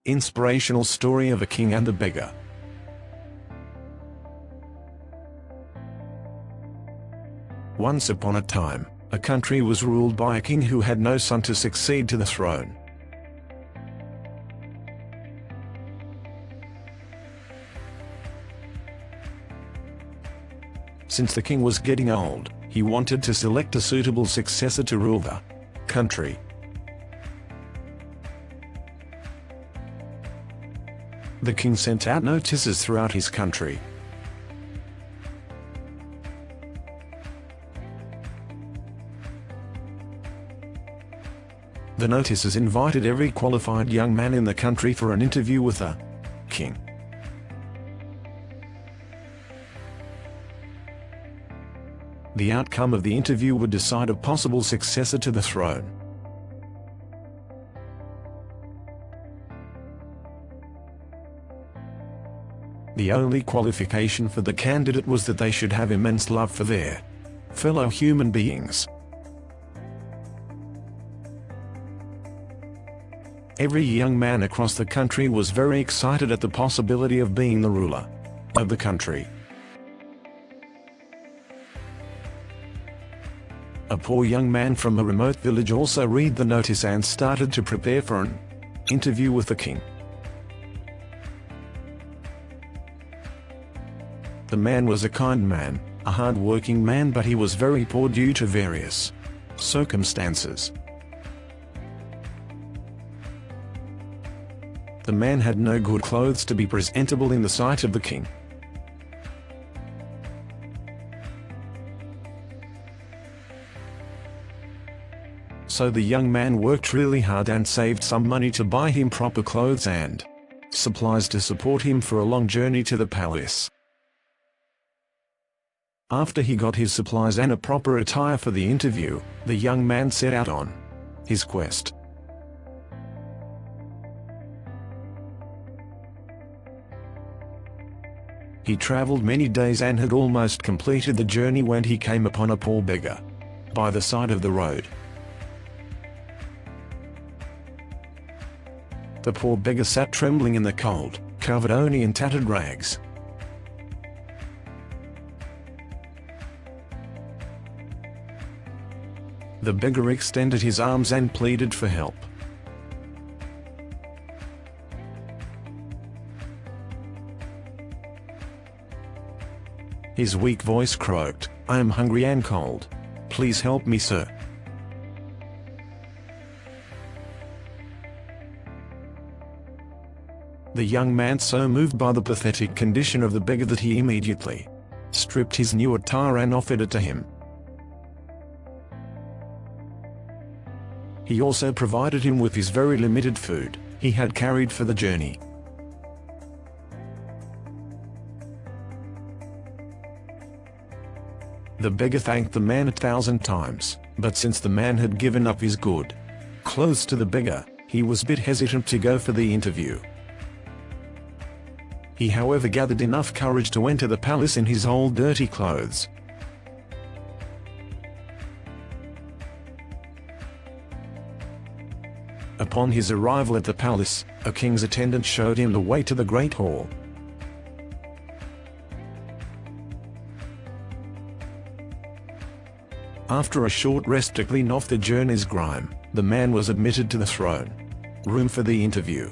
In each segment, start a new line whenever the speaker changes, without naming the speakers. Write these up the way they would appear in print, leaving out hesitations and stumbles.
Inspirational Story of a King and a Beggar. Once upon a time, a country was ruled by a king who had no son to succeed to the throne. Since the king was getting old, he wanted to select a suitable successor to rule the country. The king sent out notices throughout his country. The notices invited every qualified young man in the country for an interview with the king. The outcome of the interview would decide a possible successor to the throne. The only qualification for the candidate was that they should have immense love for their fellow human beings. Every young man across the country was very excited at the possibility of being the ruler of the country. A poor young man from a remote village also read the notice and started to prepare for an interview with the king. The man was a kind man, a hard-working man, but he was very poor due to various circumstances. The man had no good clothes to be presentable in the sight of the king. So the young man worked really hard and saved some money to buy him proper clothes and supplies to support him for a long journey to the palace. After he got his supplies and a proper attire for the interview, the young man set out on his quest. He traveled many days and had almost completed the journey when he came upon a poor beggar by the side of the road. The poor beggar sat trembling in the cold, covered only in tattered rags. The beggar extended his arms and pleaded for help. His weak voice croaked, "I am hungry and cold. Please help me, sir." The young man so moved by the pathetic condition of the beggar that he immediately stripped his new attire and offered it to him. He also provided him with his very limited food he had carried for the journey. The beggar thanked the man 1,000 times, but since the man had given up his good clothes to the beggar, he was a bit hesitant to go for the interview. He however gathered enough courage to enter the palace in his old dirty clothes. Upon his arrival at the palace, a king's attendant showed him the way to the great hall. After a short rest to clean off the journey's grime, the man was admitted to the throne room for the interview.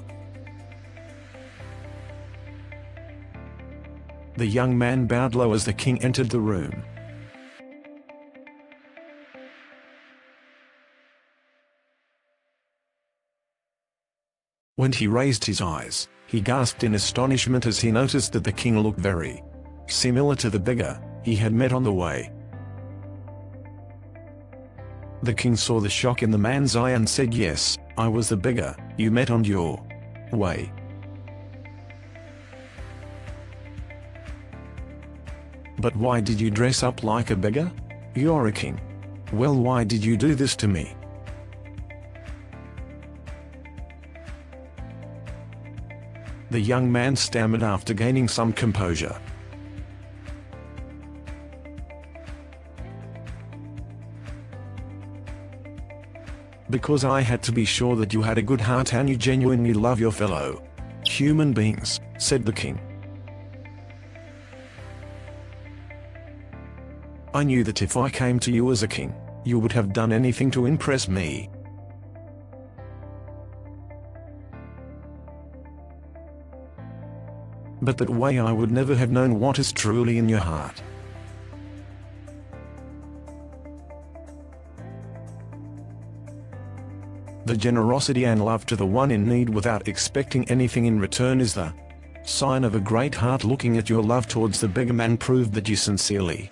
The young man bowed low as the king entered the room. When he raised his eyes, he gasped in astonishment as he noticed that the king looked very similar to the beggar he had met on the way. The king saw the shock in the man's eye and said, "Yes, I was the beggar you met on your way." "But why did you dress up like a beggar? You're a king. Well, why did you do this to me?" The young man stammered after gaining some composure. Because I had to be sure that you had a good heart and you genuinely love your fellow human beings, said the king. I knew that if I came to you as a king, you would have done anything to impress me. But that way I would never have known what is truly in your heart. The generosity and love to the one in need without expecting anything in return is the sign of a great heart. Looking at your love towards the beggar man proved that you sincerely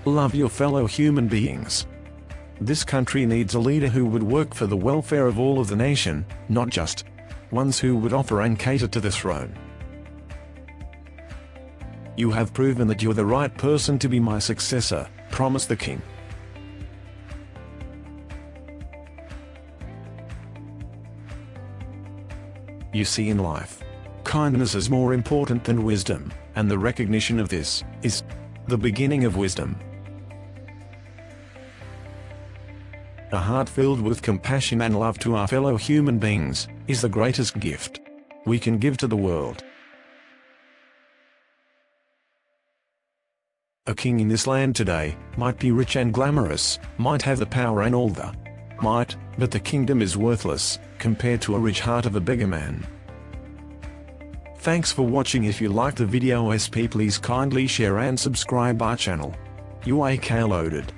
love your fellow human beings. This country needs a leader who would work for the welfare of all of the nation, not just ones who would offer and cater to the throne. You have proven that you're the right person to be my successor, promised the king. You see, in life, kindness is more important than wisdom, and the recognition of this is the beginning of wisdom. A heart filled with compassion and love to our fellow human beings is the greatest gift we can give to the world. A king in this land today might be rich and glamorous, might have the power and all the might, but the kingdom is worthless compared to a rich heart of a beggar man. Thanks for watching. If you liked the video, please kindly share and subscribe our channel. UAK Loaded.